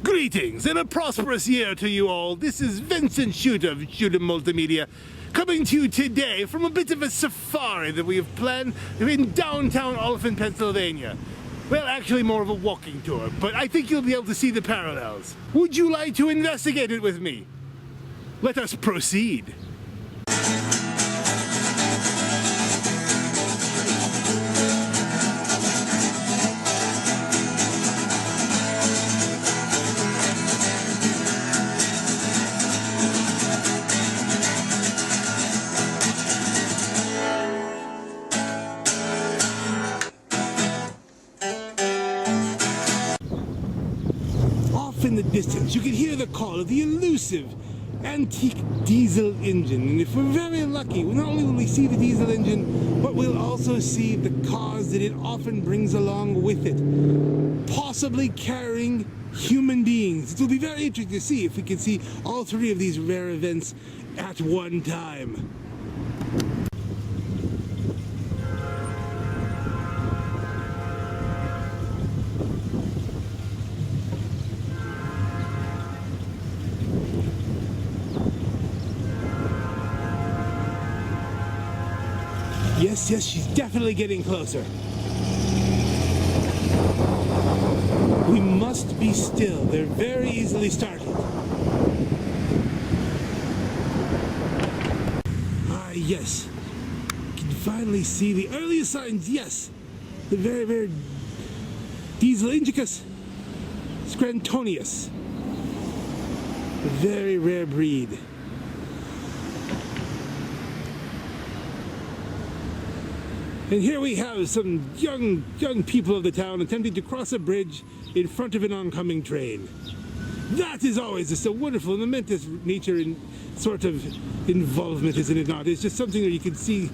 Greetings and a prosperous year to you all. This is Vincent Shuta of Shuta Multimedia, coming to you today from a bit of a safari that we have planned in downtown Olyphant, Pennsylvania. Well, actually more of a walking tour, but I think you'll be able to see the parallels. Would you like to investigate it with me? Let us proceed. In the distance, you can hear the call of the elusive antique diesel engine, and if we're very lucky, not only will we see the diesel engine, but we'll also see the cars that it often brings along with it, possibly carrying human beings. It will be very interesting to see if we can see all three of these rare events at one time. Yes, she's definitely getting closer. We must be still. They're very easily startled. Yes. You can finally see the earliest signs, yes. The very rare Glinsky Scrantonius. A very rare breed. And here we have some young people of the town attempting to cross a bridge in front of an oncoming train. That is always just a wonderful and momentous nature and sort of involvement, isn't it not? It's just something where you can see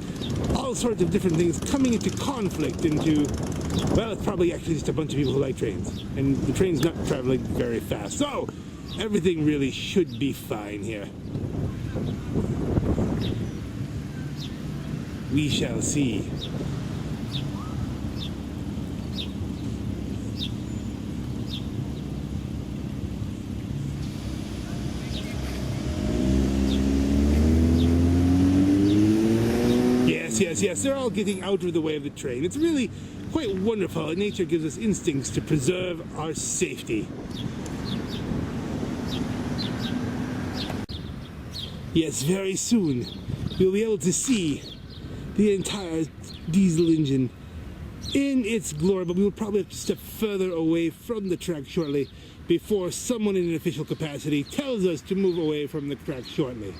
all sorts of different things coming into conflict into, well, it's probably actually just a bunch of people who like trains. And the train's not traveling very fast. So, everything really should be fine here. We shall see. Yes, they're all getting out of the way of the train. It's really quite wonderful how nature gives us instincts to preserve our safety. Yes, very soon we'll be able to see the entire diesel engine in its glory, but we will probably have to step further away from the track shortly before someone in an official capacity tells us to move away from the track shortly.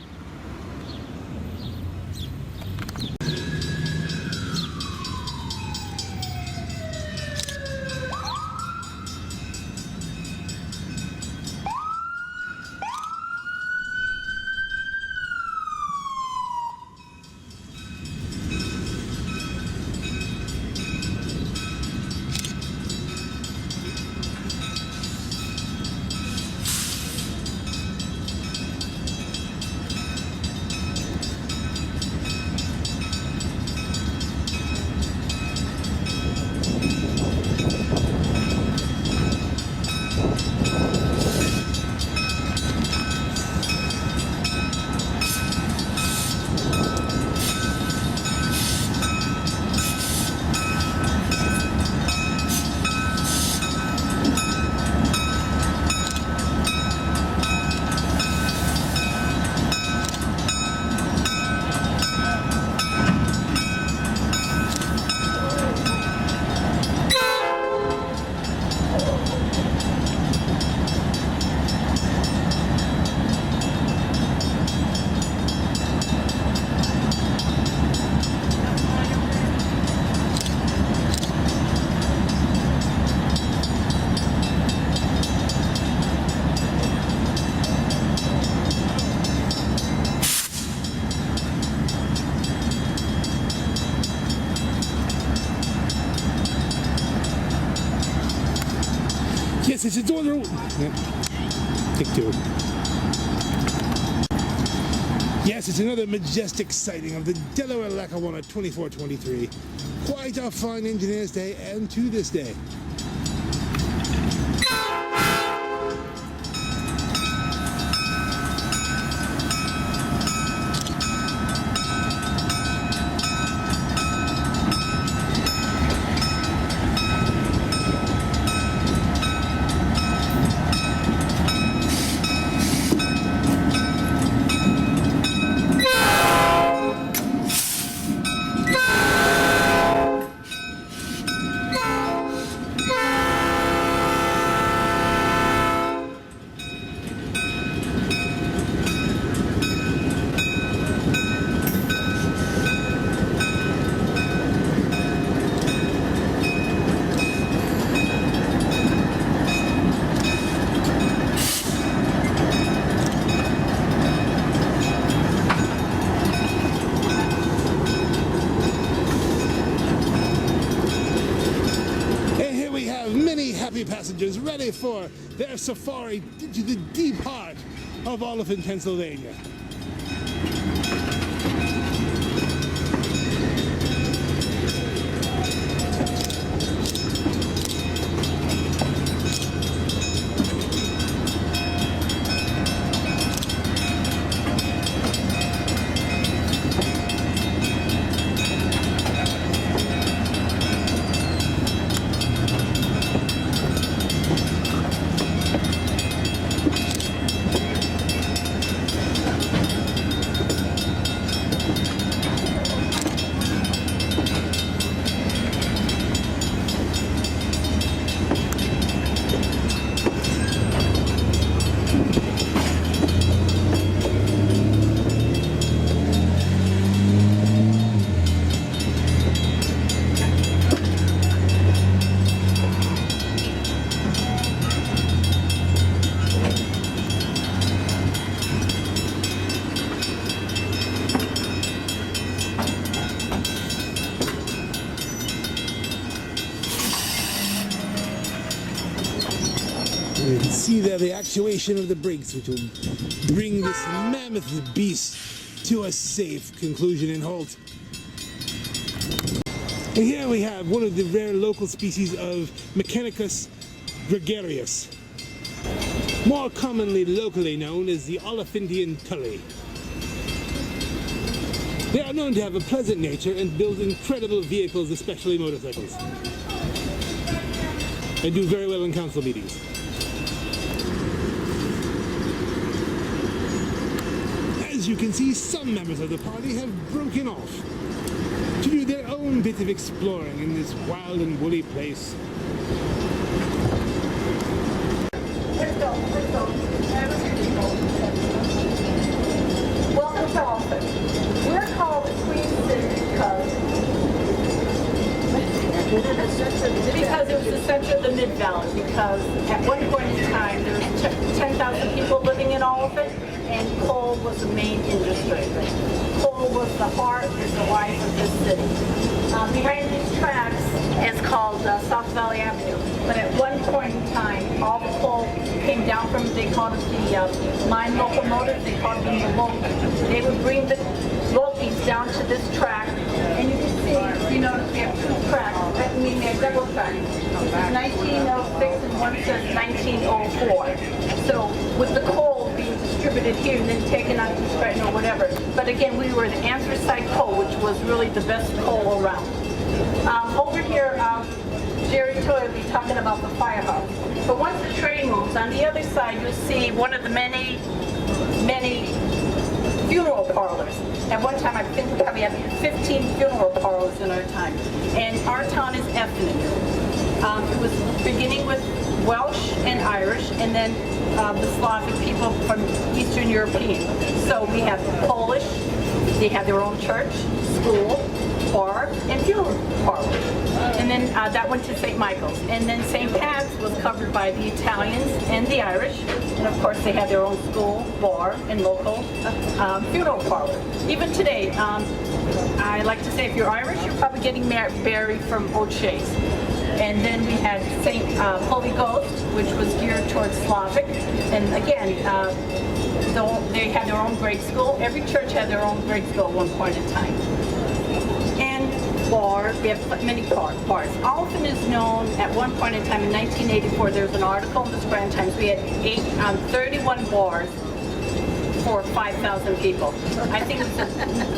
Yes, it's door. Yep. Take two. Yes, it's another majestic sighting of the Delaware Lackawanna 2423. Quite a fine engineer's day, and to this day. away for their safari into the deep heart of Olyphant, Pennsylvania. You can see there the actuation of the brakes, which will bring this mammoth beast to a safe conclusion and halt. And here we have one of the rare local species of Mechanicus gregarius, more commonly locally known as the Oliphantian Tully. They are known to have a pleasant nature and build incredible vehicles, especially motorcycles, and do very well in council meetings. As you can see, some members of the party have broken off to do their own bit of exploring in this wild and woolly place. Welcome to Olyphant. We're called the Queen City because it was the center of the Mid-Valley, because at one point in time there was 10,000 people living in Olyphant, and coal was the main industry. Coal was the heart and the life of this city. Behind these tracks is called South Valley Avenue, but at one point in time all the coal came down from, they called it the mine locomotive, they called them the Lokies. They would bring the Lokies down to this track, and you can see, you notice we have two tracks, I mean we have double tracks. This is 1906 and one says 1904. So with the coal being distributed here and then taken out to Stratton or whatever. But again, we were the anthracite coal, which was really the best coal around. Over here, Jerry Toy will be talking about the firehouse. But once the train moves, on the other side you'll see one of the many funeral parlors. At one time, I think we probably had 15 funeral parlors in our time. And our town is ethnic. It was beginning with Welsh and Irish, and then the Slavic people from Eastern European. So we have Polish, they have their own church, school, bar, and funeral parlor. And then that went to St. Michael's. And then St. Pat's was covered by the Italians and the Irish. And of course they had their own school, bar, and local funeral parlor. Even today, I like to say if you're Irish, you're probably getting buried from O'Shea's. And then we had St. Holy Ghost, which was geared towards Slavic. And again, they had their own grade school. Every church had their own grade school at one point in time. And bars, we have many bars. Olyphant is known at one point in time in 1984, there was an article in the Scranton Times, we had 31 bars for 5,000 people. I think it's the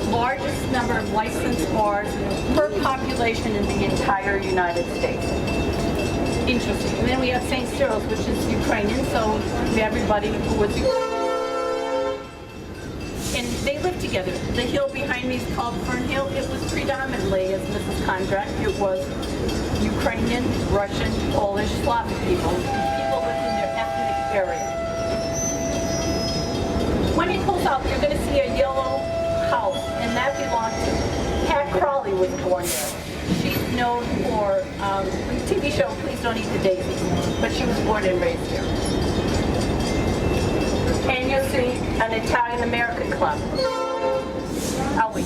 largest number of licensed bars per population in the entire United States. Interesting. And then we have St. Cyril's, which is Ukrainian, so we have everybody who was and they lived together. The hill behind me is called Fern Hill. It was predominantly, as Mrs. Kondrak, it was Ukrainian, Russian, Polish, Slavic people. People lived in their ethnic area. When he pulls out, you're going to see a yellow house, and that belonged to Pat Crowley was born there. She's known for the TV show Please Don't Eat the Daisies, but she was born and raised here. And you'll see an Italian American club. I'll wait.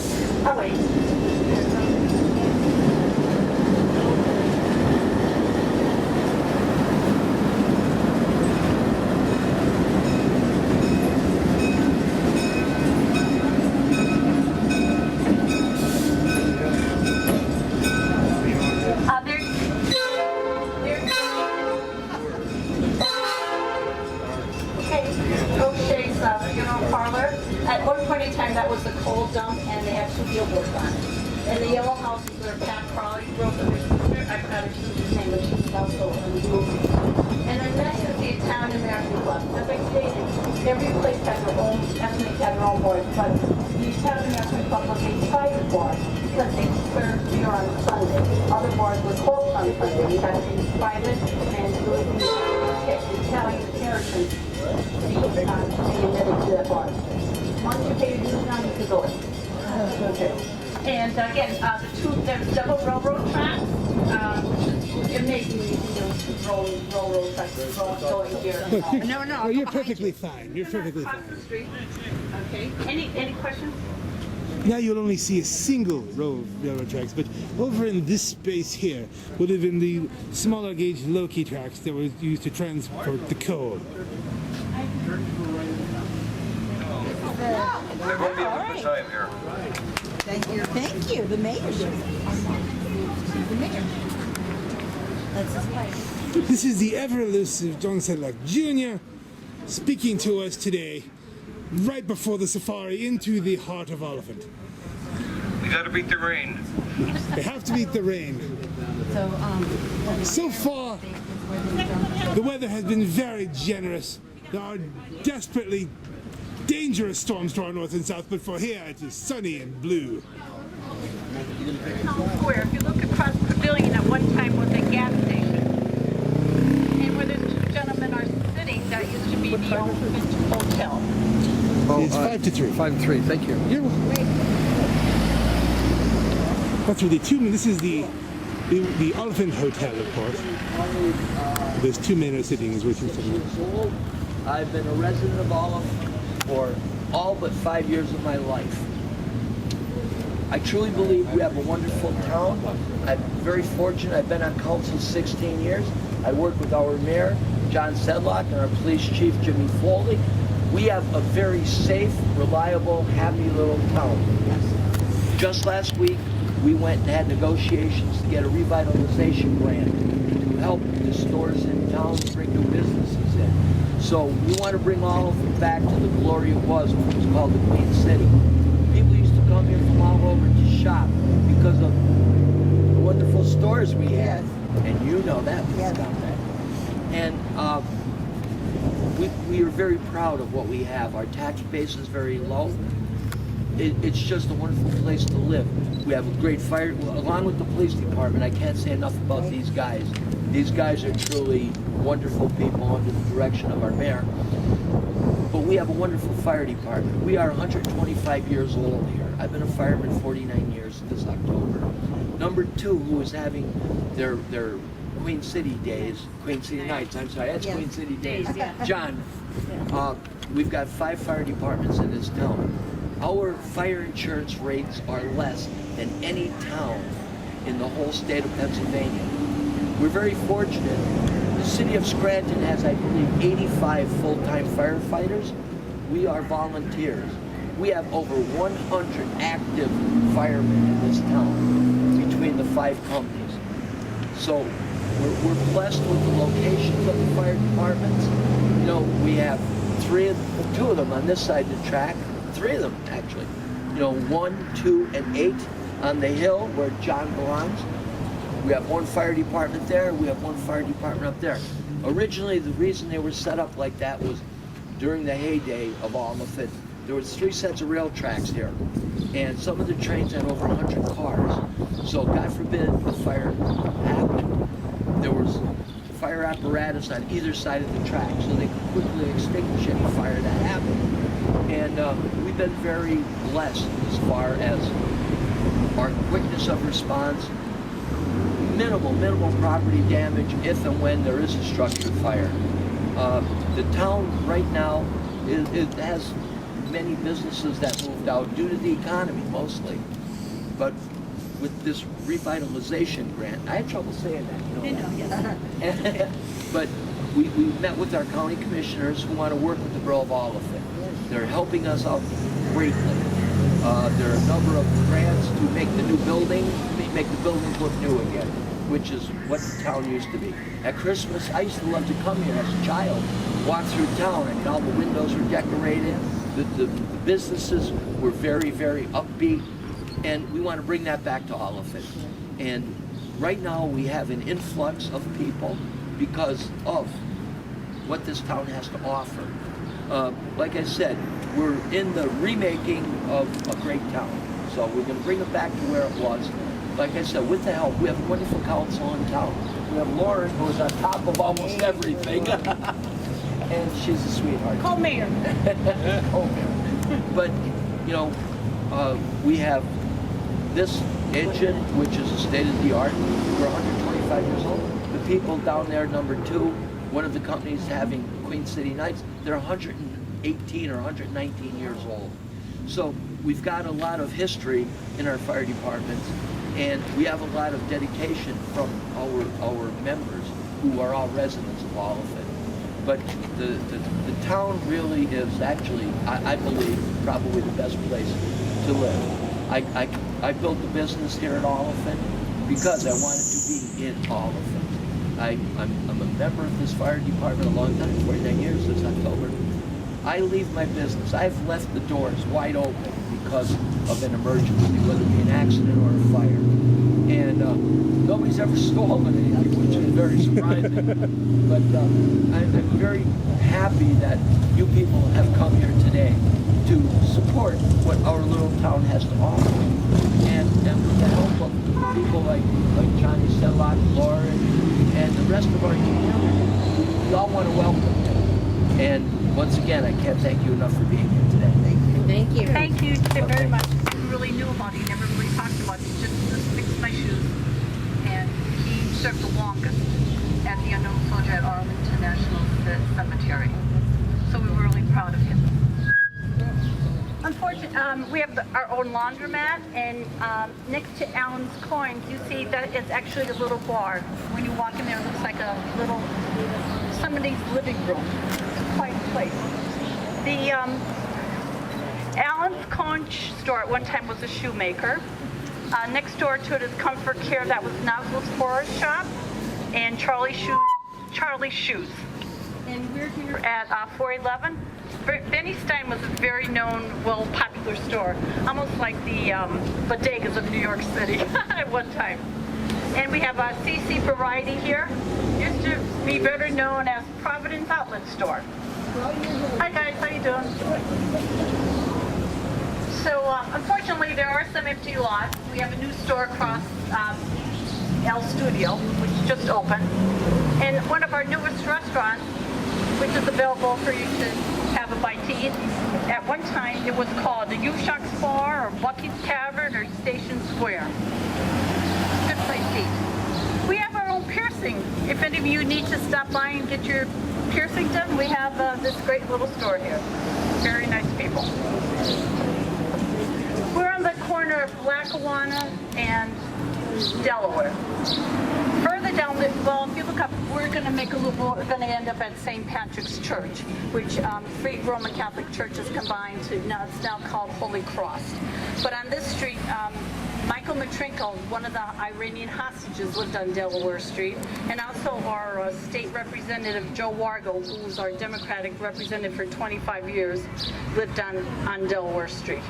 and that was the coal dump, and they had two billboards on it. And the yellow houses where Pat Crowley grew up with her sister, I forgot his name, but she was also in the movie. And then next is the Italian American Club. As I stated, every place has their own ethnic, had their own boys, but the Italian American Club was a private bar because they served beer on Sunday. Other bars were closed on Sunday. We had to be private, and it was the Italian heritage to be admitted to that bar. Once you pay your dues now, you can go in. Okay. And again, there's double railroad tracks, which is amazing when you see those railroad tracks going here. No, you're perfectly fine. You're perfectly Across the fine. street. Okay. Any questions? Now you'll only see a single row of railroad tracks, but over in this space here would have been the smaller gauge low-key tracks that were used to transport the coal. There will be a good time here. Thank you. The mayor. The mayor. That's his wife. This is the ever-elusive John Sedlak Jr. speaking to us today, right before the safari into the heart of Olyphant. We gotta beat the rain. They have to beat the rain. So far, the weather has been very generous. There are desperately dangerous storms to our north and south, but for here it is sunny and blue. Town Square, if you look across the pavilion, at one time was a gas station. And where the two gentlemen are sitting, that used to be the Olyphant Hotel. It's 5 to 3. 5 to 3, thank you. You're welcome. That's really this is the Olyphant Hotel, of course. There's two men are sitting as waiting for me. I've been a resident of Olyphant for all but 5 years of my life. I truly believe we have a wonderful town. I'm very fortunate. I've been on council 16 years. I work with our mayor, John Sedlak, and our police chief, Jimmy Foley. We have a very safe, reliable, happy little town. Just last week, we went and had negotiations to get a revitalization grant to help the stores in town bring new businesses in. So we want to bring all of it back to the glory it was when it was called the Queen City. People used to come here from all over to shop because of the wonderful stores we have. And you know that, Ms. Conrad. And we are very proud of what we have. Our tax base is very low. It's just a wonderful place to live. We have a great fire, along with the police department. I can't say enough about these guys. These guys are truly wonderful people under the direction of our mayor. But we have a wonderful fire department. We are 125 years old here. I've been a fireman 49 years this October. Number two, who is having their Queen City days, Queen City nights, I'm sorry, that's Queen City days. John, we've got 5 fire departments in this town. Our fire insurance rates are less than any town in the whole state of Pennsylvania. We're very fortunate. The city of Scranton has, I believe, 85 full-time firefighters. We are volunteers. We have over 100 active firemen in this town between the 5 companies. So we're blessed with the locations of the fire departments. You know, we have 2 of them on this side of the track. 3 of them, actually. You know, 1, 2, and 8 on the hill where John belongs. We have 1 fire department there. We have 1 fire department up there. Originally, the reason they were set up like that was during the heyday of Olyphant. There was 3 sets of rail tracks here, and some of the trains had over 100 cars. So, God forbid, a fire happened. There was fire apparatus on either side of the track, so they could quickly extinguish any fire that happened. And we've been very blessed as far as our quickness of response, minimal property damage if and when there is a structure fire. The town right now, it has many businesses that moved out due to the economy mostly. But with this revitalization grant, I had trouble saying that, you know. But we met with our county commissioners who want to work with the Borough of Olyphant. They're helping us out greatly. There are a number of grants to make the new building, make the buildings look new again, which is what the town used to be. At Christmas, I used to love to come here as a child, walk through town, and all the windows were decorated. the businesses were very, very upbeat, and we want to bring that back to Olyphant. And right now we have an influx of people because of what this town has to offer. Like I said, we're in the remaking of a great town. So we're going to bring it back to where it was. Like I said, with the help, we have a wonderful council in town. We have Lauren, who's on top of almost everything. And she's a sweetheart. Call Mayor. But, you know, we have this engine, which is a state-of-the-art. We're 125 years old. The people down there, number 2, one of the companies having Queen City Nights, they're 118 or 119 years old. So we've got a lot of history in our fire departments, and we have a lot of dedication from our members who are all residents of Olyphant. But the town really is actually, I believe, probably the best place to live. I built the business here in Olyphant because I wanted to be in Olyphant. I'm a member of this fire department a long time, 49 years this October. I leave my business. I've left the doors wide open because of an emergency, whether it be an accident or a fire. And nobody's ever stolen anything, which is very surprising. But I'm very happy that you people have come here today to support what our little town has to offer. And with the help of people like Johnny Sedlak, Lauren, and the rest of our community, we all want to welcome you. And once again, I can't thank you enough for being here today. Thank you. Thank you very much. He really knew about it. He never really talked about it. He just fixed my shoes. And he served the longest at the Unknown Soldier at Arlington National Cemetery. So we were really proud of him. Unfortunately, we have our own laundromat, and next to Alan's Coins, you see that it's actually a little bar. When you walk in there, it looks like a little somebody's living room. It's a quiet place. The Alan's Coin store at one time was a shoemaker. Next door to it is Comfort Care. That was Nozzle's Flora shop, and Charlie's Shoes. And we're here at 411. Benny Stein was a very known, well, popular store, almost like the bodegas of New York City at one time. And we have a CC Variety here. Used to be better known as Providence Outlet Store. Hi guys, how you doing? So unfortunately, there are some empty lots. We have a new store across El Studio, which just opened, and one of our newest restaurants, which is available for you to have a bite to eat. At one time, it was called the U-Shock's Bar, or Bucky's Tavern, or Station Square. Good place to eat. We have our own piercing. If any of you need to stop by and get your piercing done, we have this great little store here. Very nice people. We're on the corner of Lackawanna and Delaware. Further down, well, if you look up, we're going to make a loop. We're going to end up at St. Patrick's Church, which 3 Roman Catholic churches combined to now, it's now called Holy Cross. But on this street, Michael Matrinko, one of the Iranian hostages, lived on Delaware Street, and also our state representative Joe Wargo, who was our Democratic representative for 25 years, lived on Delaware Street.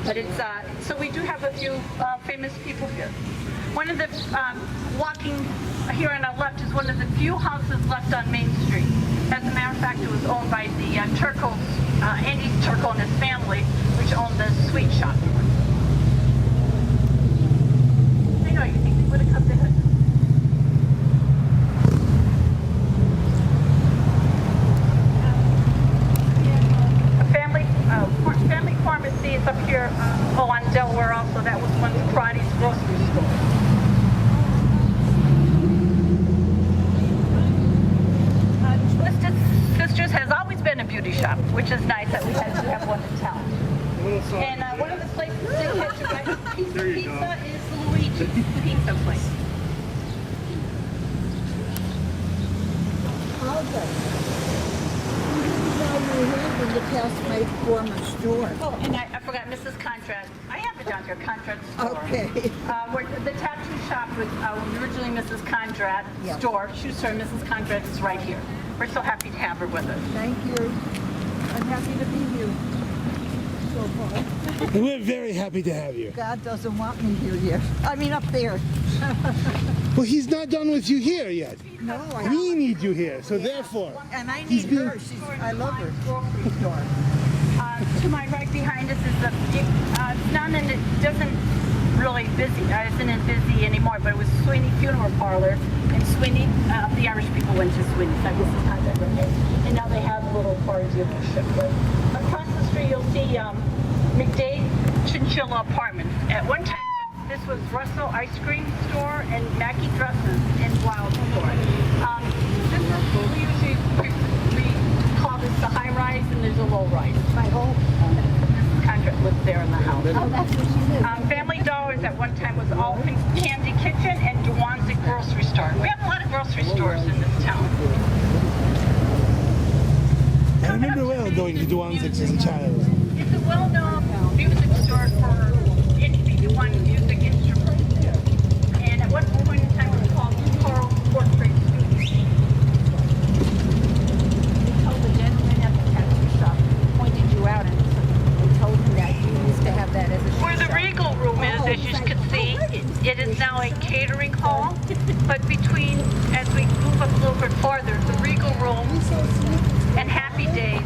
But it's so we do have a few famous people here. One of the walking here on our left is one of the few houses left on Main Street. As a matter of fact, it was owned by the Turcos, Andy Turco and his family, which owned the sweet shop. I know, you think they would have come to us? Family pharmacy is up here, on Delaware also. That was once Karate's grocery store. Twisted Sisters has always been a beauty shop, which is nice that we have one in town. And one of the places that catch your eye, pizza is Luigi's Pizza Place. When you pass my former store. Oh, and I forgot Mrs. Contract. I have it down here, Contract Store. Okay. The tattoo shop was originally Mrs. Contract store. Shoe store, Mrs. Contract is right here. We're so happy to have her with us. Thank you. I'm happy to be here so far. And we're very happy to have you. God doesn't want me here yet. I mean, up there. Well, he's not done with you here yet. No, We need you here, so therefore. and I need her. I love her. Grocery store. To my right behind us is the, it's not in, it doesn't really busy, isn't as busy anymore, but it was Sweeney Funeral Parlor, and Sweeney, the Irish people went to Sweeney, so I guess it's not that right. And now they have a little bar dealership. But across the street you'll see McDade Chinchilla Apartments. At one time this was Russell Ice Cream Store and Mackie Dresses and Wild Store. This is, we usually call this the high rise and there's a low rise. My whole Mrs. Condra lives there in the house. Oh, that's what she did. Family Dollars at one time was Olyphant Candy Kitchen and Duanzik Grocery Store. We have a lot of grocery stores in this town. I remember well going to Duanzik's as a child. It's a well-known music store for anything you want music instruments. And at one point in time it was called Carl Portrait Studio. told the gentleman at the tattoo shop, pointed you out, and told him that you used to have that as a Where the shop. Regal Room is, as you can see, it is now a catering hall. But between, as we move up a little bit farther, the Regal Room and Happy Days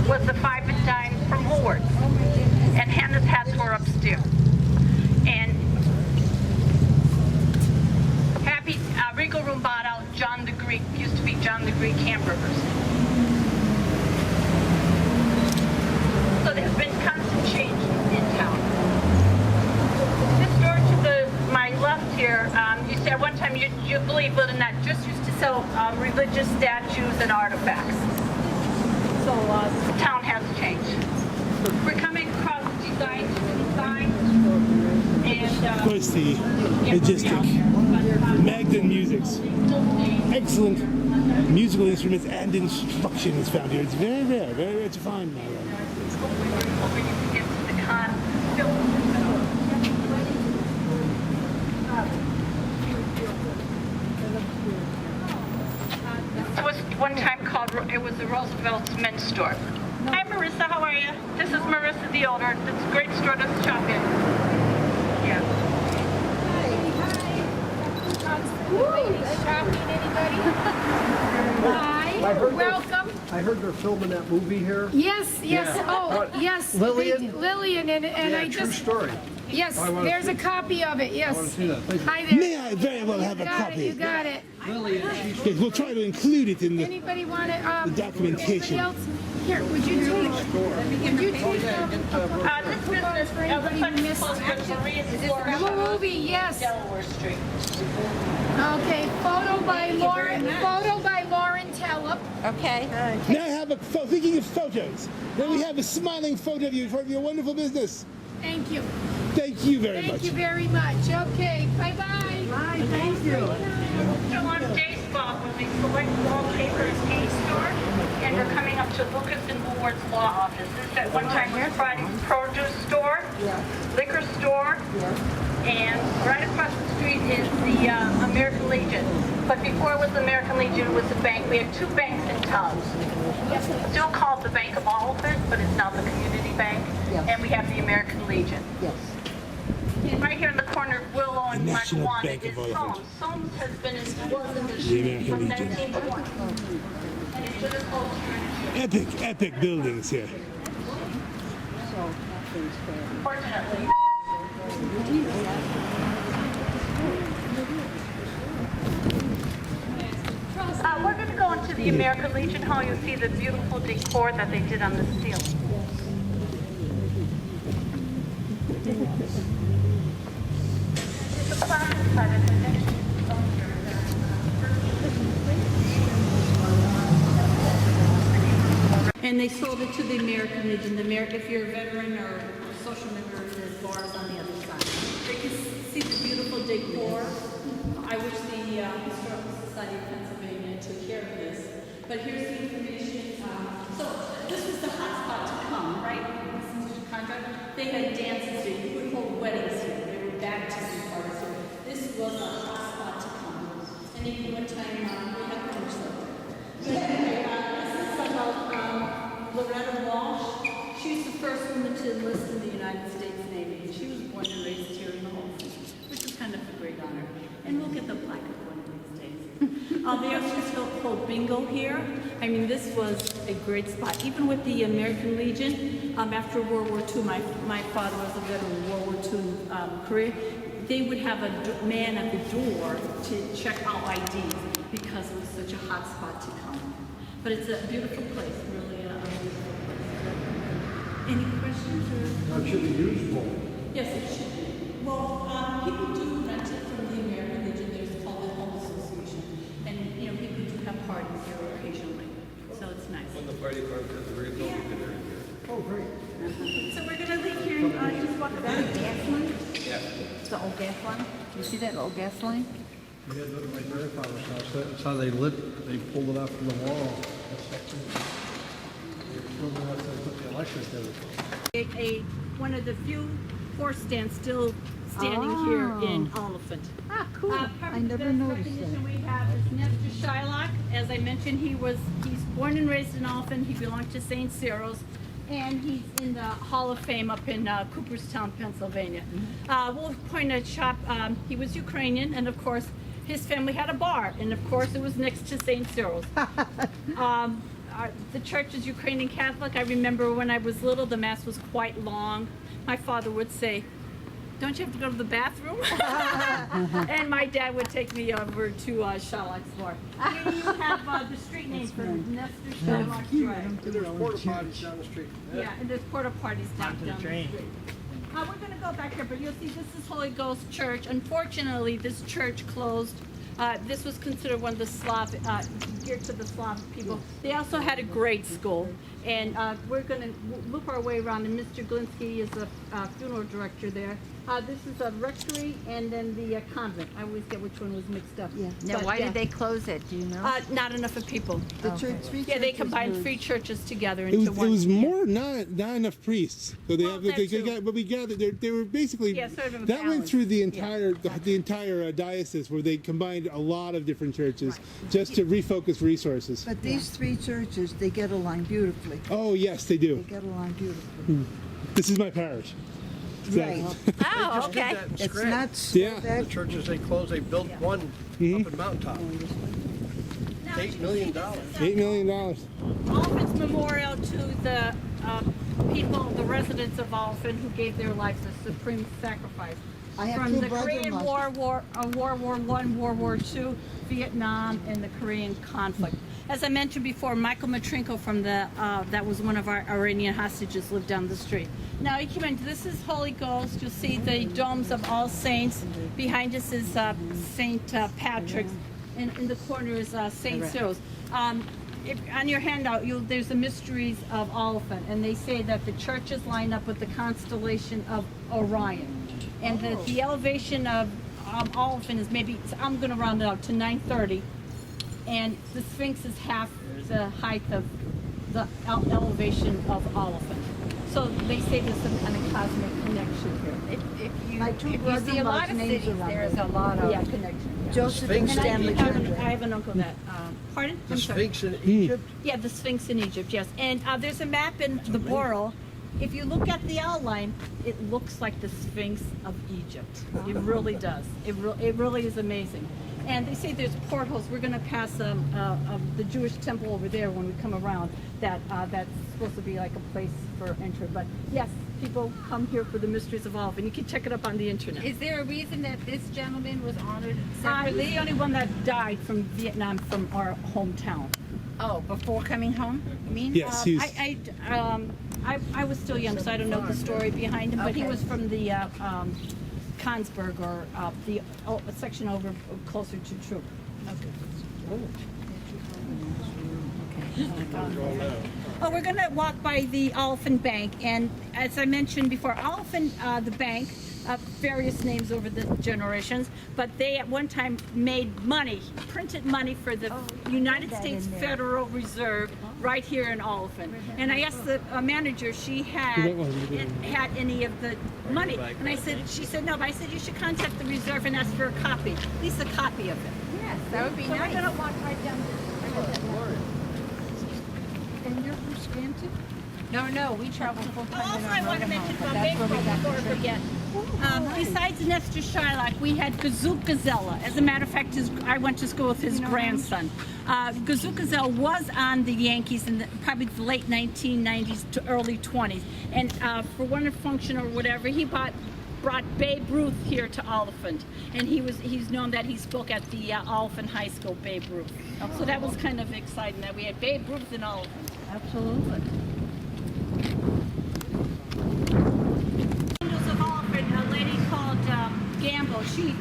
was the 5 and dime from Woolworths. And Hannah's hats were upstairs. And Regal Room bought out John the Greek, used to be John the Greek hamburgers. So there's been constant change in town. This store to my left here, you said at one time, you believe it or not, just used to sell religious statues and artifacts. So the town has changed. We're coming across design and Of course, the majestic Magden Musics. Excellent musical instruments and instruction is found here. It's very rare to find. It was one time called, it was the Roosevelt's men's store. Hi Marissa, how are you? This is Marissa the owner. It's a great store to shop in. Yeah. Shopping, anybody? Hi, welcome. I heard they're filming that movie here. Yes, yes, oh, yes. Lillian? Lilian, and Yeah, I true just, story. yes, I wanna there's see a copy of it, yes. I want to see that. Thank you. Hi there. May I very well have a You got it, copy? you got it. Yes, we'll try to include it in the Anybody want it? the documentation. Anybody else? Here, would you take, This business, for anybody who Olyphant missed closed with Maria's Flora the movie, yes. Delaware Street. Okay, photo by Lauren Telep. Okay. Now I have thinking of photos. Then we have a smiling photo of you for your wonderful business. Thank you. Thank you very Thank much. you very much. Okay, bye-bye. Bye, thank you. Still on Day Spot with the Select Wallpaper and Paint Store, and we're coming up to Lucas and Woolworth's law office. This at one time was Friday's produce store, liquor store, and right across the street is the American Legion. But before it was the American Legion, it was a bank. We have two banks in town. It's still called the Bank of Olyphant, but it's now the Community Bank. And we have the American Legion. Yes. And right here in the corner of Willow and The National Lackawanna Bank is of Olyphant. Soames. Soames has been in the American from Legion. 1920. And it's just close Epic buildings here. Fortunately. We're going to go into the American Legion Hall. You'll see the beautiful decor that they did on the ceiling. It's a plaque inside of it. And they sold it to the American Legion. If you're a veteran or a social member, there's bars on the other side. They can see the beautiful decor. I wish the Historical Society of Pennsylvania took care of this. But here's the information. So this was the hot spot to come, right? Mr. Condra? They had dances here. You would hold weddings here. They were baptism parties here. This was a hot spot to come. And even one time we had lunch there. But anyway, this is about Loretta Wall. to enlist in the United States Navy. She was born and raised here in the home, which is kind of a great honor. And we'll get the plaque one of these days. They also hold bingo here. I mean, this was a great spot. Even with the American Legion, after World War II, my father was a veteran of World War II career. They would have a man at the door to check out IDs because it was such a hot spot to come. But it's a beautiful place, really a beautiful place. Any questions? That should be usable. Yes, it should be. Well, people do rent it from the American Legion. There's called the Home Association. And, you know, people do have parties here occasionally. So it's nice. When the party park has a vehicle, you can drink here. Oh, great. So we're going to leave here and just walk down. Gas line? Yeah. It's the old gas line? You see that old gas line? We had that at my grandfather's house. That's how they pulled it out from the wall. They put the electric in. One of the few horse stands still standing here in Olyphant. Ah, cool. I never noticed that. We have is Mr. Schellbach. As I mentioned, he's born and raised in Olyphant. He belonged to St. Cyril's, and he's in the Hall of Fame up in Cooperstown, Pennsylvania. We'll point a shop. He was Ukrainian, and of course, his family had a bar, and of course, it was next to St. Cyril's. The church is Ukrainian Catholic. I remember when I was little, the Mass was quite long. My father would say, "Don't you have to go to the bathroom?" And my dad would take me over to Schellbach's bar. Here you have the street name for Nestor Schellbach's Drive. There's porta potties down the street. Yeah, and there's porta potties down the street. We're going to go back here, but you'll see this is Holy Ghost Church. Unfortunately, this church closed. This was considered one of the geared to the Slavic people. They also had a grade school, and we're going to loop our way around. And Mr. Glinsky is a funeral director there. This is a rectory and then the convent. I always get which one was mixed up. Yeah. Now, why did they close it? Do you know? Not enough of people. The church, three Yeah, they churches combined merged. 3 churches together It into was, one. it was more not enough priests. So they Well, have that too. but we gathered they were basically Yeah, sort of a that went balance. through the entire diocese where they combined a lot of different churches just to refocus resources. But these 3 churches, they get along beautifully. Oh yes, they They do. get along beautifully. This is my parish. So- Right. Oh, Just did okay. that in It's Scranton. not Yeah. The that churches they closed, they built one up in Mountaintop. $8 million. $8 million. Olyphant's memorial to the people, the residents of Olyphant who gave their lives a supreme sacrifice. I have From 2 the Korean brother-in-laws. World War I, World War II, Vietnam, and the Korean conflict. As I mentioned before, Michael Matrinko from that was one of our Iranian hostages, lived down the street. Now you come in, this is Holy Ghost. You'll see the domes of All Saints. Behind us is St. Patrick's, and in the corner is St. Cyril's. On your handout, there's the mysteries of Olyphant, and they say that the churches line up with the constellation of Orion, and that the elevation of Olyphant is maybe, I'm going to round it out to 930, and the Sphinx is half the height of the elevation of Oliphant. So they say there's some kind of cosmic connection here. My 2 If you see a lot brother-in-laws of names cities, around there's it. a lot of. Yeah, connection. Yeah. Joseph and Sphinx And Stanley I Jr. have an uncle that, pardon? The I'm sorry. Sphinx in Egypt. Yeah, the Sphinx in Egypt, yes. And there's a map in the Boral. If you look at the outline, it looks like the Sphinx of Egypt. It really does. It really is amazing. And they say there's portholes. We're going to pass the Jewish temple over there when we come around. That's supposed to be like a place for entry. But yes, people come here for the mysteries of Oliphant. You can check it up on the internet. Is there a reason that this gentleman was honored He's separately? the only one that died from Vietnam, from our hometown. Oh, before coming home, you mean? Yes, he's I was still young, so I don't know the story behind him. But he Okay. was from the Consberg, or the section over closer to Troop. Oh, we're going to walk by the Olyphant Bank, and as I mentioned before, Olyphant, the bank, various names over the generations, but they at one time made money, printed money for the United States Federal Reserve right here in Olyphant. And I asked the manager, she had any of the money, and she said no, but I said you should contact the reserve and ask for a copy, at least a copy of it. Yes, that would be So we're nice. going to walk right down this. And you're from Scranton? No, we travel full time. Also, I want to mention about baseball before I forget. Besides Nestor Schellbach, we had Gazoo Gazella. As a matter of fact, I went to school with his grandson. Gazoo Gazella was on the Yankees in probably the late 1990s to early 20s. And for one function or whatever, he brought Babe Ruth here to Olyphant, and he's known that he spoke at the Olyphant High School, Babe Ruth. So that was kind of exciting that we had Babe Ruth in Olyphant. Absolutely. Windows of Olyphant, a lady called Gamble, she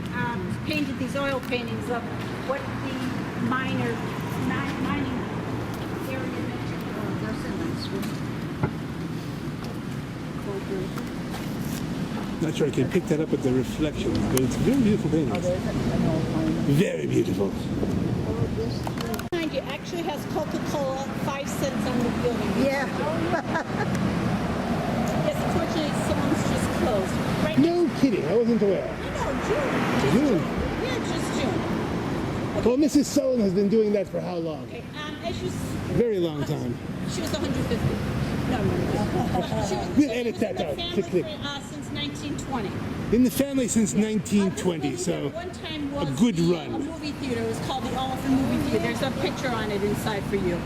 painted these oil paintings of what the mining area meant. That's a nice one. Not sure I can pick that up with the reflections, but it's very beautiful paintings. Very beautiful. Behind you actually has Coca-Cola 5 cents on the building. Yeah. Yes, unfortunately, someone's just closed. Right No kidding, I wasn't aware. No, June. June. Yeah, just June. Well, Mrs. Sullivan has been doing that for how long? Okay, as you Very long time. she was 150. No. She was, We'll edit that the out. family Click, click. since 1920. In the family since 1920, so One time a was good the, run. A movie theater. It was called the Olyphant Movie Theater. There's a picture on it inside for you.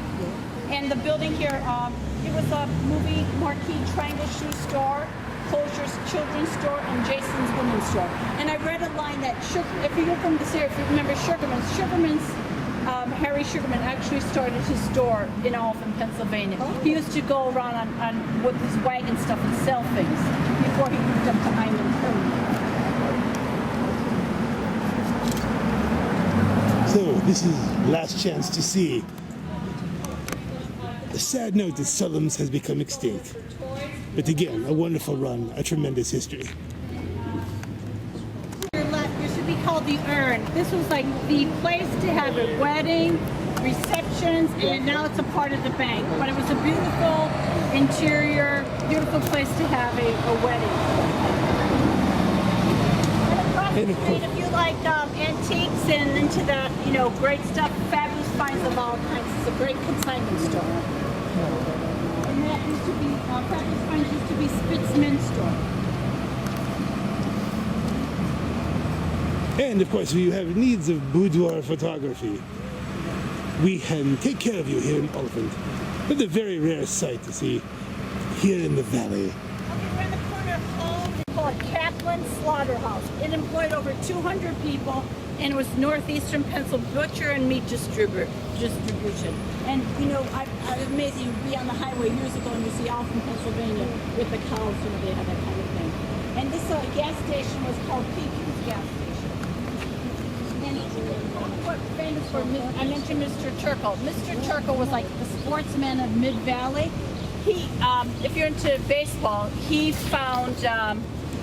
And the building here, it was a movie marquee Triangle Shoe Store, Closure's Children's Store, and Jason's Women's Store. And I read a line that, if you're from this area, if you remember Sugarman's, Harry Sugarman actually started his store in Olyphant, Pennsylvania. He used to go around on with his wagon stuff and sell things before he moved up to Hyman. So this is last chance to see. The sad note that Sullums has become extinct. But again, a wonderful run, a tremendous history. Your left, this should be called the Urn. This was like the place to have a wedding, receptions, and now it's a part of the bank. But it was a beautiful interior, beautiful place to have a wedding. And across the street, if you like antiques and into that, great stuff, fabulous finds of all kinds, it's a great consignment store. And that used to be, fabulous finds used to be Spitzman's store. And of course, if you have needs of boudoir photography, we can take care of you here in Olyphant. It's a very rare sight to see here in the valley. Okay, we're in the corner of Home. It's called Kaplan Slaughterhouse. It employed over 200 people, and it was northeastern Pennsylvania butcher and meat distribution. And I'm amazing. You'd be on the highway years ago and you see Olyphant, Pennsylvania with the cows. They had that kind of thing. And this gas station was called PQ's gas station. And what famous for? I mentioned Mr. Turkle. Mr. Turkle was like the sportsman of Mid Valley. He, if you're into baseball, he found.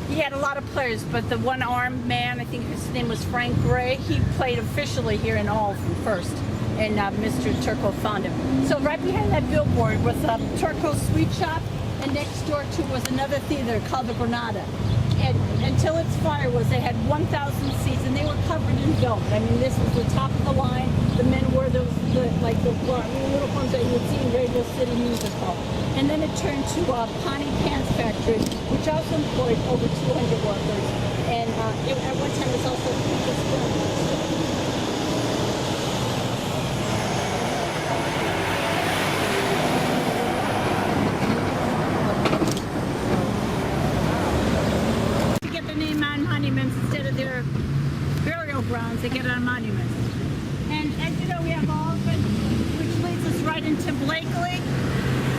He had a lot of players, but the one-armed man, I think his name was Frank Gray, he played officially here in Olyphant first, and Mr. Turco found him. So right behind that billboard was a Turco Sweet Shop, and next door to was another theater called the Granada. And until its fire was, they had 1,000 seats, and they were covered in velvet. I mean, this was the top of the line. The men wore the uniforms that you would see in Radio City Music Hall. And then it turned to a Pawnee Pants Factory, which also employed over 200 workers. And at one time, it was also a people's film. Instead of their burial grounds, they get it on monuments. And as you know, we have Olyphant, which leads us right into Blakely.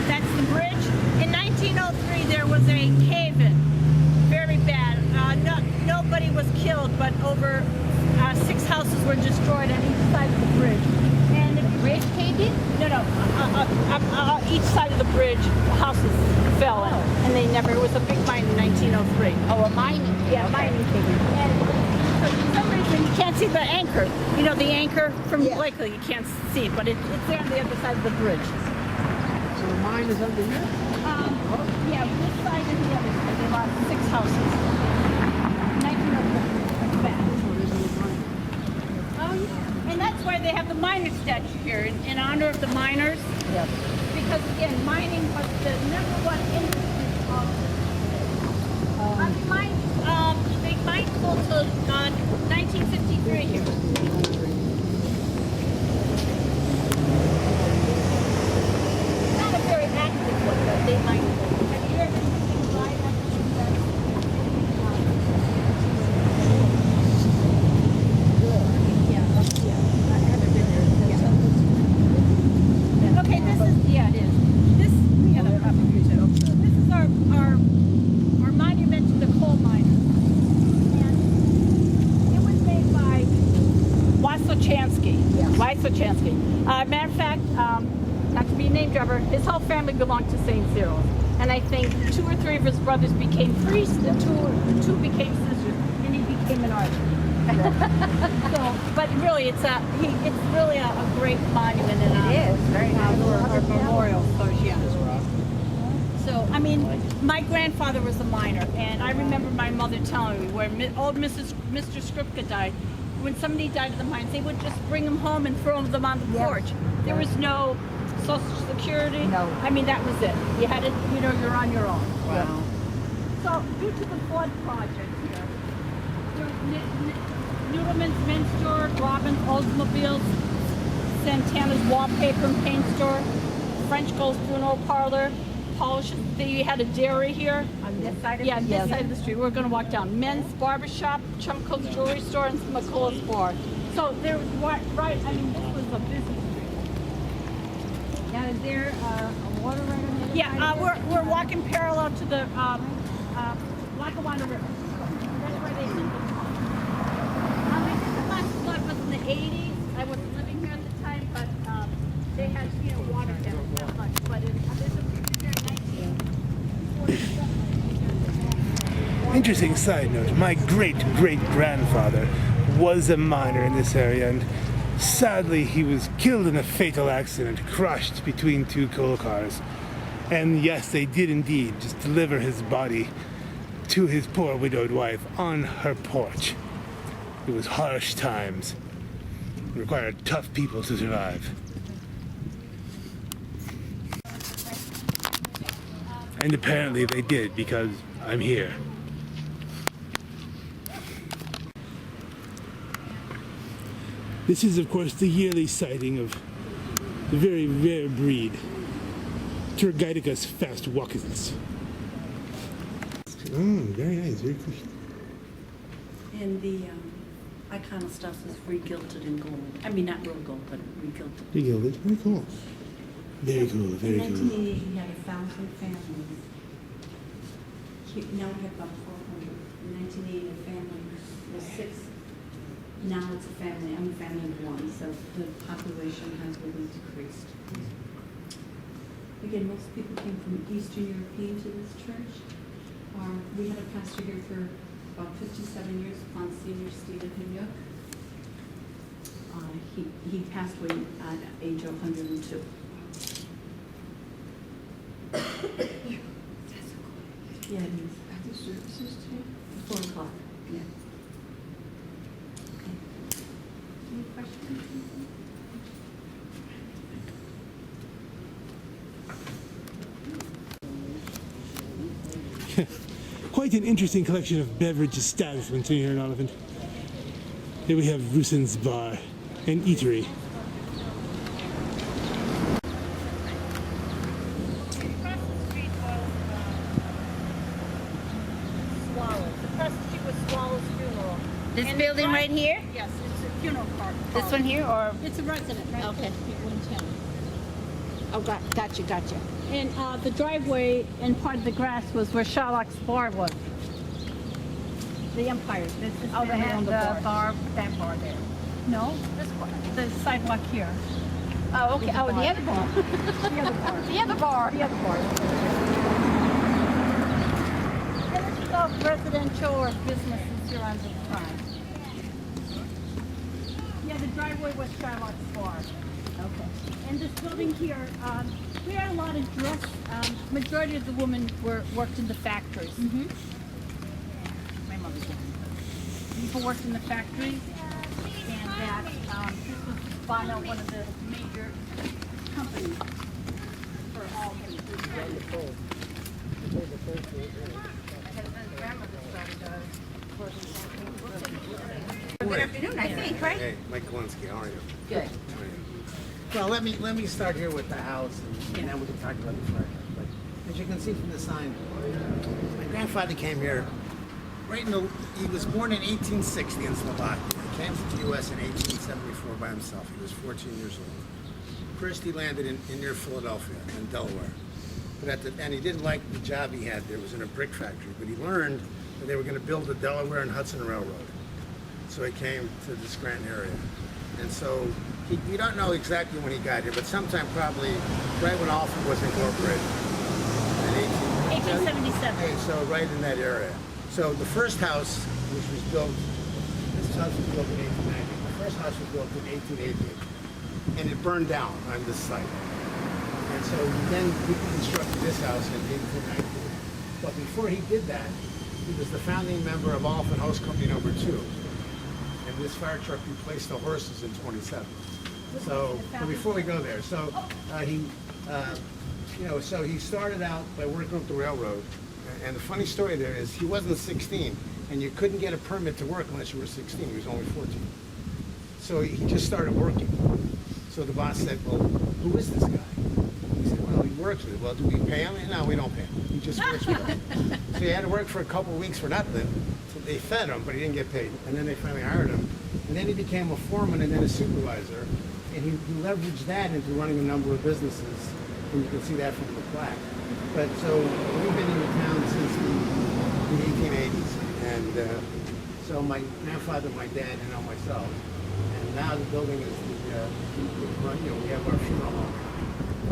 That's the bridge. In 1903, there was a cave-in, very bad. Nobody was killed, but over 6 houses were destroyed on each side of the bridge. And the bridge caved-in? No. Each side of the bridge, the houses fell in, and they never. It was a big mine in 1903. Oh, a mining. Yeah, mining cave-in. And for some reason, you can't see the anchor. You know, the anchor from Blakely, you can't see it, but it's there on the other side of the bridge. So the mine is under here? Yeah, this side and the other side. They lost 6 houses. 1903. That's bad. Oh, yeah. And that's why they have the miner statue here, in honor of the miners. Yep. because again, mining was the number one industry of they mined until 1953 here. Not a very active one, but they mined. Have you ever seen live Okay, this is, yeah, it is. This, we have a copy here too. This is our monument to the coal miners. And it was made by Wasochansky. Wasochansky. Matter of fact, not to be a name dropper, his whole family belonged to St. Cyril's. And I think 2 or 3 of his brothers became priests and two became sisters, and he became an artist. So, but really, it's really a great monument, and it is very nice. Our memorial. So, I mean, my grandfather was a miner, and I remember my mother telling me where old Mr. Skripka died. When somebody died at the mines, they would just bring them home and throw them on the porch. There was no Social Security. No. I mean, that was it. You had it. You're on your own. Wow. So, due to the flood project here, Noodleman's Men's Store, Robin's Oldsmobiles, Santana's Wallpaper and Paint Store, French Girl's Funeral Parlor, Polish. They had a dairy here. On this side of the street? Yeah, this side of the street. We're going to walk down. Men's Barbershop, Chumco's Jewelry Store, and McCullough's Bar. So there was, right, I mean, this was a busy street. Now, is there a water right on the other Yeah, side? we're walking parallel to the Lackawanna River. That's where they did this. I think the last flood was in the 80s. I wasn't living here at the time, but they had, water down that much. But there's a picture there in 1947. Interesting side note, my great-great-grandfather was a miner in this area, and sadly he was killed in a fatal accident, crushed between 2 coal cars. And yes, they did indeed just deliver his body to his poor widowed wife on her porch. It was harsh times. It required tough people to survive. And apparently they did, because I'm here. This is, of course, the yearly sighting of the very rare breed, Tourguideicus Fastwalkitus. Very nice, very cool. And the iconostas is re-gilded in gold. I mean, not real gold, but re-gilded. Regilded, very cool. Very cool, very In cool. 1988, we had 1,000 families. Now we have about 400. In 1988, a family was 6. Now it's a family. I'm a family of 1, so the population has really decreased. Again, most people came from Eastern European to this church. We had a pastor here for about 57 years, Monsignor Stephen Hinyuk. He passed away at age of 102. Yeah, it is. At the services today? 4 o'clock, yeah. Okay. Any questions? Quite an interesting collection of beverage establishments here in Olyphant. Here we have Russen's Bar and Eatery. Across the street was Swallows. Across the street was Swallows Funeral. This And building right here? Yes, it's a funeral park. This one here, or? It's a resident, right? Okay. Across the street, 110. Oh, gotcha. And the driveway and part of the grass was where Schellbach's bar was. The Empire. This is Oh, they had the bar, that bar there. No, this bar. The sidewalk here. Oh, okay. Oh, the other bar. The other bar. The other bar. The other bar. And this is all residential or businesses here on the time. Yeah, the driveway was Schellbach's bar. Okay. And this building here, we had a lot of dress. Majority of the women worked in the factories. Mm-hmm. My mother's one. People worked in the factories, and that this was fauna, one of the major companies for Good afternoon, I think, right? Hey, Mike Glinsky, how are you? Good. Well, let me start here with the house, and then we can talk about the fire. But as you can see from the sign, my grandfather came here he was born in 1860 in Slovakia. He came to the U.S. in 1874 by himself. He was 14 years old. First, he landed in near Philadelphia, in Delaware. But and he didn't like the job he had there. It was in a brick factory. But he learned that they were going to build the Delaware and Hudson Railroad. So he came to the Scranton area. And so we don't know exactly when he got here, but sometime probably right when Olyphant was incorporated. In 1877. Okay, so right in that area. So the first house, which was built, this house was built in 1890. The first house was built in 1888, and it burned down on this site. And so then he constructed this house in 1890. But before he did that, he was the founding member of Olyphant Host Company number 2. And this fire truck replaced the horses in 27. So, but before we go there, so so he started out by working with the railroad. And the funny story there is he wasn't 16, and you couldn't get a permit to work unless you were 16. He was only 14. So he just started working. So the boss said, well, who is this guy? He said, well, he works with it. Well, do we pay him? No, we don't pay him. He just works with us. So he had to work for a couple of weeks for nothing. So they fed him, but he didn't get paid. And then they finally hired him. And then he became a foreman and then a supervisor. And he leveraged that into running a number of businesses. And you can see that from the plaque. But so we've been in the town since the 1880s. And so my grandfather, my dad, and myself. And now the building is we have our funeral home.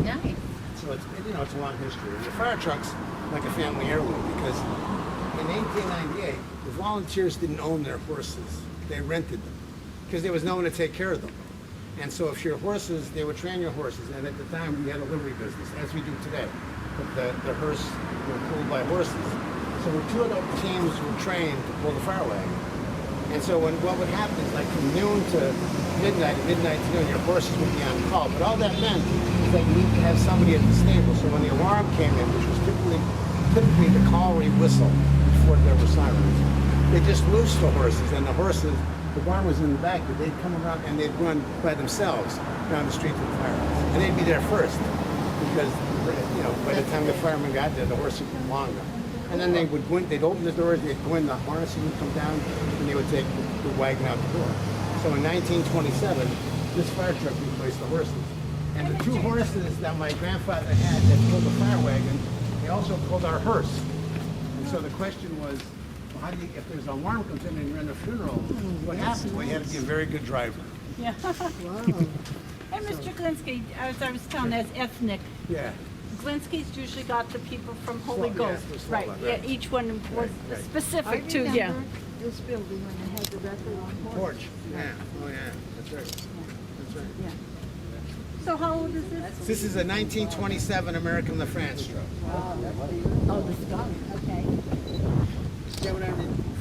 Nice. So it's a long history. And the fire truck's like a family heirloom because in 1898, the volunteers didn't own their horses. They rented them because there was no one to take care of them. And so if your horses, they would train your horses. And at the time, we had a livery business, as we do today. But the hearse were pulled by horses. So when 2 of the teams were trained to pull the fire wagon. And so what would happen is like from noon to midnight to noon, your horses would be on call. But all that meant is that you need to have somebody at the stable. So when the alarm came in, which was typically the cavalry whistle before there were sirens, they just loosed the horses, and the horses, the barn was in the back, but they'd come around and they'd run by themselves down the street to the fire. And they'd be there first because by the time the firemen got there, the horses were long gone. And then they would go in, they'd open the doors, they'd go in, the harness would come down, and they would take the wagon out the door. So in 1927, this fire truck replaced the horses. And the 2 horses that my grandfather had that pulled the fire wagon, they also pulled our hearse. And so the question was, well, how do you, if there's an alarm comes in and you're in a funeral, what happens? Well, you had to be a very good driver. Yeah. And Mr. Glinsky, as I was telling, that's ethnic. Yeah. Glinsky's usually got the people from Holy Yeah, Ghost. from Slovak, Right. right. Yeah, each one was Right. specific to, yeah. This building when they had the record on Porch. Yeah. Oh, yeah. That's right. That's right. Yeah. So how old is this? This is a 1927 American LaFrance truck. Oh, the stock. Okay. Yeah,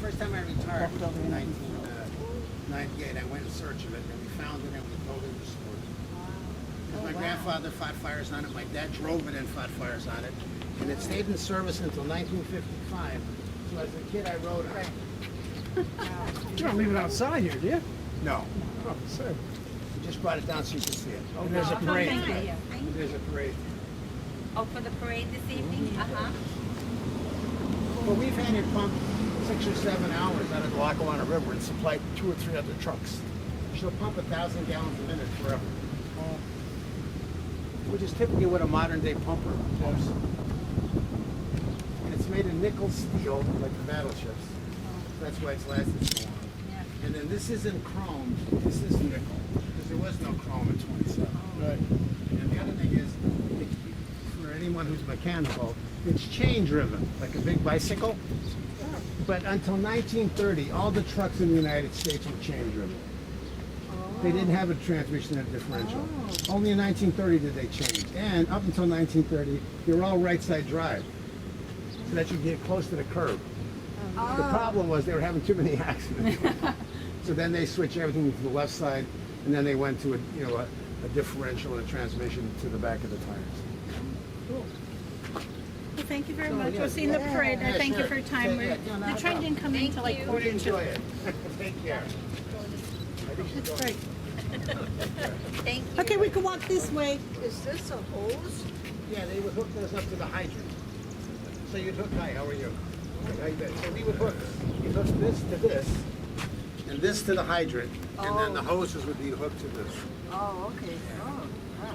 first time I retired was in 1998. I went in search of it, and we found it, and we told it was stored. My grandfather fought fires on it. My dad drove it and fought fires on it. And it stayed in service until 1955. So as a kid, I rode on it. You don't leave it outside here, do you? No. Oh, sir. We just brought it down so you can see it. Oh, there's a parade. Thank you. There's a parade. Oh, for the parade this evening? Uh-huh. Well, we've had it pumped 6 or 7 hours out of the Lackawanna River and supplied 2 or 3 other trucks. She'll pump 1,000 gallons a minute forever. Which is typically what a modern day pumper pumps. And it's made of nickel steel, like the battleships. That's why it's lasted so long. And then this isn't chrome, this is nickel. Because there was no chrome in 27. Right. And the other thing is, for anyone who's mechanical, it's chain driven, like a big bicycle. But until 1930, all the trucks in the United States were chain driven. They didn't have a transmission and a differential. Only in 1930 did they change. And up until 1930, they were all right side drive. So that you get close to the curb. The problem was they were having too many accidents. So then they switched everything to the left side, and then they went to a differential and a transmission to the back of the tires. Well, thank you very much. We'll see you in the parade. I thank you for your time. The train didn't come in until like quarter to. Enjoy it. Take care. That's great. Thank you. Okay, we can walk this way. Is this a hose? Yeah, they would hook this up to the hydrant. So you'd hook, hi, how are you? Like that. So we would hook, you'd hook this to this, and this to the hydrant, and then the hoses would be hooked to this. Oh, okay. Oh, gosh.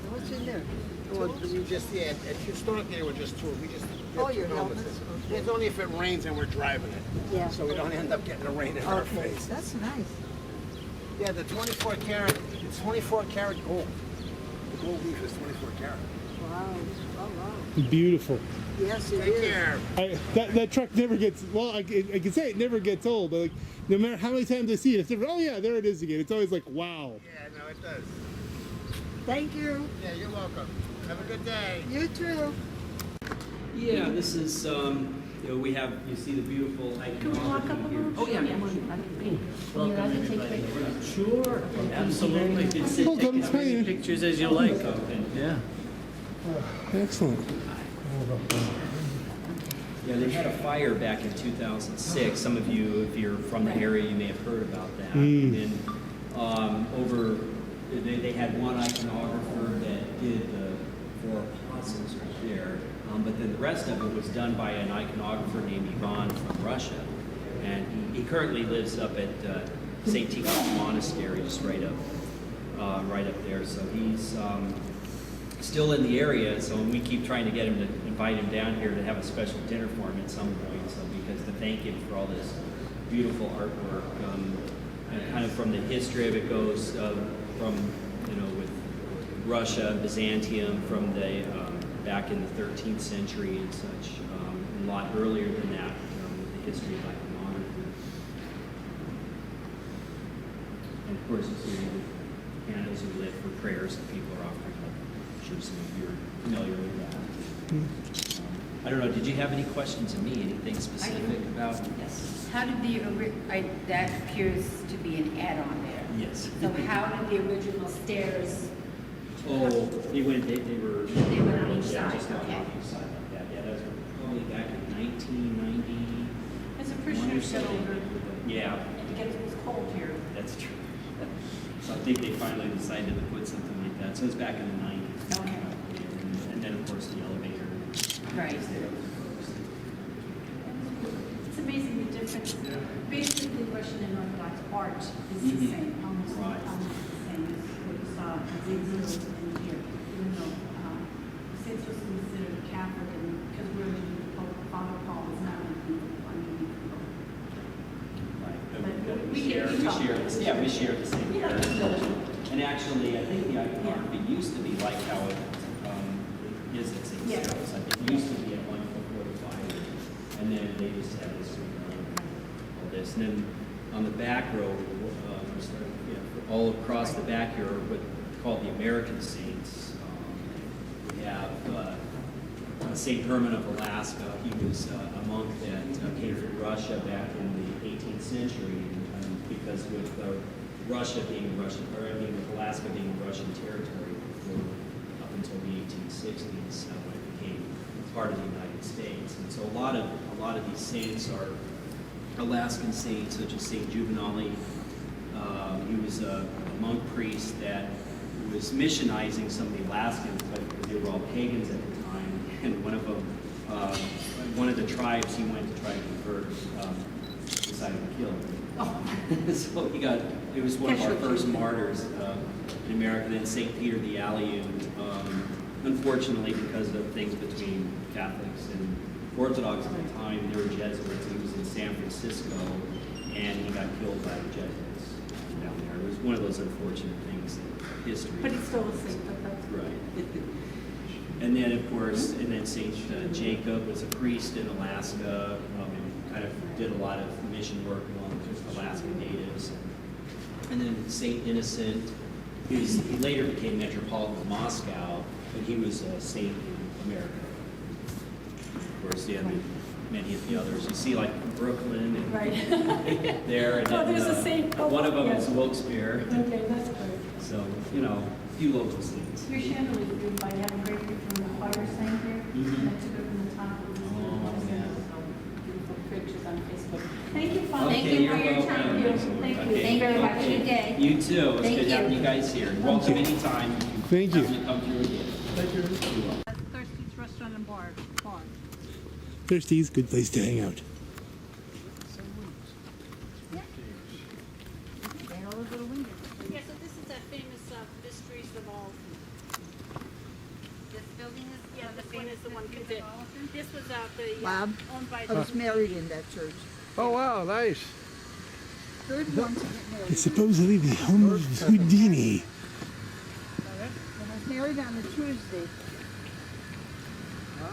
What's in there? Well, we just, yeah, historically they were just tools. We just Oh, did your two helmets. helmets. It's only if it rains and we're driving it. Yeah. So we don't end up getting the rain in our Okay, face. that's nice. Yeah, the 24 karat, it's 24 karat gold. The gold leaf is 24 karat. Wow. Oh, wow. Beautiful. Yes, it Take is. care. That truck never gets, well, I can say it never gets old, but like, no matter how many times I see it, it's different. Oh yeah, there it is again. It's always like, wow. Yeah, no, it does. Thank you. Yeah, you're welcome. Have a good day. You too. Yeah, this is, we have, you see the beautiful iconography. Can we walk up a little? Oh, yeah. Welcome, everybody. Sure, absolutely. You can sit, Welcome, take as many Spain. pictures as you like. Yeah. Excellent. Yeah, they had a fire back in 2006. Some of you, if you're from the area, you may have heard about that. And they had one iconographer that did the four apostles right there. But then the rest of it was done by an iconographer named Ivan from Russia. And he currently lives up at St. Tikhon's Monastery, just right up there. So he's still in the area, so we keep trying to get him to invite him down here to have a special dinner for him at some point. So because to thank him for all this beautiful artwork, and kind of from the history of it goes from with Russia, Byzantium, from the back in the 13th century and such, a lot earlier than that, with the history of iconography. And of course, you see the candles are lit for prayers that people are offering. I'm sure some of you are familiar with that. I don't know, did you have any questions of me? Anything specific about? Yes. How did that appears to be an add-on there. Yes. So how did the original stairs? Oh, they were on each side, just on okay. each side like that. Yeah, those were probably back in 1990. As a parishioners get older, Yeah, it was cold here. that's true. So I think they finally decided to put something like that. So it's back in the 90s. Okay. And then of course the elevator. Right. is there. It's amazing the difference. Basically, Russian and Orthodox art is the same, almost Right. the same as what you saw in here. Even though Saints was considered Catholic, and because we're in Father Paul is not underneath the book. Right. But We share the same heritage. And actually, I think the iconography used to be like how it is at St. Joe's. I think it used to be at 1:45, and then they just had this all this. And then on the back row, all across the back here are what called the American saints. We have St. Herman of Alaska. He was a monk that came from Russia back in the 18th century, because with Russia being Russian, or I mean with Alaska being Russian territory up until the 1860s, when it became part of the United States. And so a lot of these saints are Alaskan saints, such as Saint Juvenali. He was a monk priest that was missionizing some of the Alaskans, but they were all pagans at the time. And one of the tribes he went to try to convert decided to kill him. So it was one of our first martyrs in America. Then St. Peter the Aleut, unfortunately, because of things between Catholics and Orthodox at the time, there were Jesuits. He was in San Francisco, and he got killed by the Jesuits down there. It was one of those unfortunate things in history. But he's still a saint, but that's Right. And then, of course, St. Jacob was a priest in Alaska, and kind of did a lot of mission work along with Alaska natives. And then St. Innocent, he later became Metropolitan of Moscow, but he was a saint in America. Of course, many of the others. You see, like Brooklyn and there. And there's a saint. one of them is Wilkes-Barre. Okay, that's great. So, few local things. Your chandelier is beautiful. I have a great picture of the fire sign here. And I took it from the top of the beautiful pictures on Facebook. Thank you, Fauna. Okay, Thank you for you're your welcome. time. Thank you. Okay. Thank you very much. Good day. You too. It's Thank good having you. you guys here. You're welcome anytime. Thank you. Have to come through again. Thirsty's Restaurant and Bar. Thirsty's, good place to hang out. Yeah, so this is that famous Mysteries of Olyphant. This building is, Yeah, this one is the one that, this was the, Bob, owned by I was married in that church. Oh, wow, nice. Third one to get married. It's supposedly the home of Houdini. And I was married on a Tuesday. Oh, God,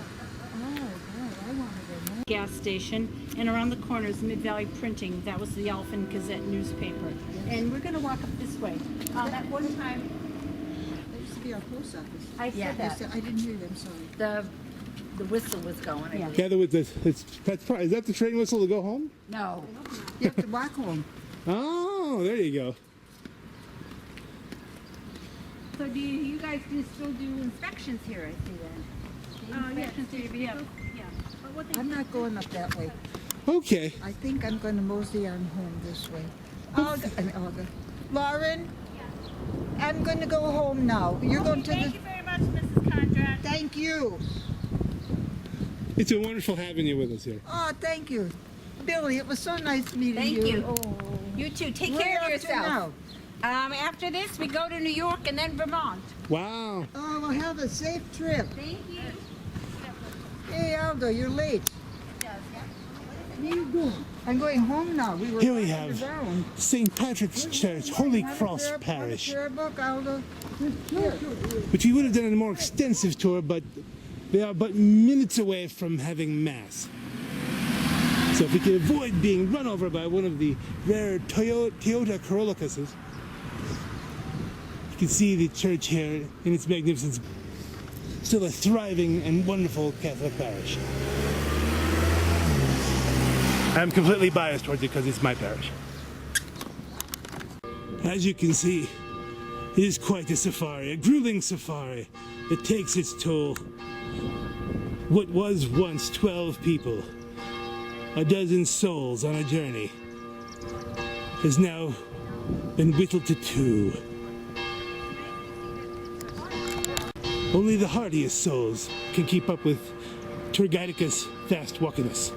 I wanted to know. gas station, and around the corner is Mid-Valley Printing. That was the Olyphant Gazette newspaper. And we're gonna walk up this way. At one time, That used to be our post office. I said that. I didn't hear them, sorry. the whistle was going. I believe. Gather with this. That's probably, is that the train whistle to go home? No. You have to walk home. Oh, there you go. So do you guys still do inspections here, I see then? yes, yeah. But what they I'm not going up that way. Okay. I think I'm going to mosey on home this way. Olga. Lauren, I'm going to go home now. You're going to Thank you very much, Mrs. Conrad. Thank you. It's been wonderful having you with us here. Oh, thank you. Billy, it was so nice meeting Thank you. you. Oh. You too. Take Where care of up to yourself. now? After this, we go to New York and then Vermont. Wow. Oh, well, have a safe trip. Thank you. Hey, Aldo, you're late. Where are you going? I'm going home now. We were Here we walking have around. St. Patrick's Church, Holy Have a Cross prayer- Parish, have a prayer book, Aldo. Here. which we would have done in a more extensive tour, but they are but minutes away from having Mass. So if we can avoid being run over by one of the rare Toyota Corollicuses, you can see the church here in its magnificence. Still a thriving and wonderful Catholic parish. I'm completely biased towards it because it's my parish. As you can see, it is quite a safari, a grueling safari. It takes its toll. What was once 12 people, a dozen souls on a journey, has now been whittled to 2. Only the hardiest souls can keep up with Tourguideicus Fastwalkitus.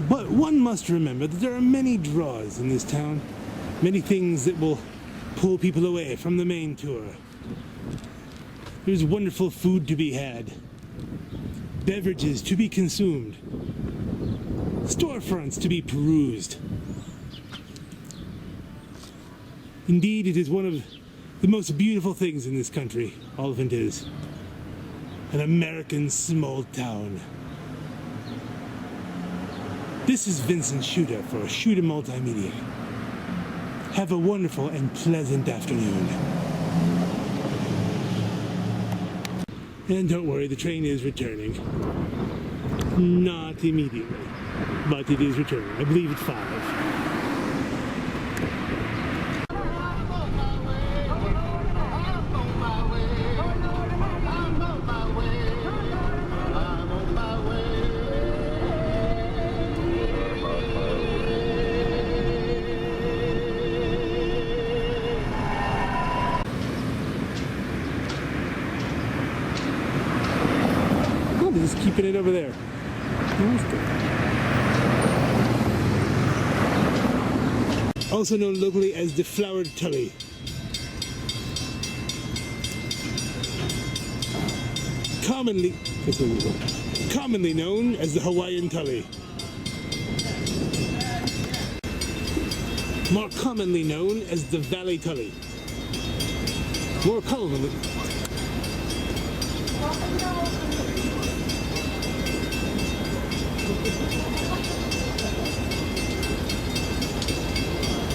But one must remember that there are many draws in this town, many things that will pull people away from the main tour. There's wonderful food to be had, beverages to be consumed, storefronts to be perused. Indeed, it is one of the most beautiful things in this country, Olyphant is. An American small town. This is Vincent Shuta for Shuta Multimedia. Have a wonderful and pleasant afternoon. And don't worry, the train is returning. Not immediately, but it is returning. I believe at 5. Just keeping it over there. Also known locally as the flowered Tully. Commonly known as the Hawaiian Tully. More commonly known as the Valley Tully. More commonly.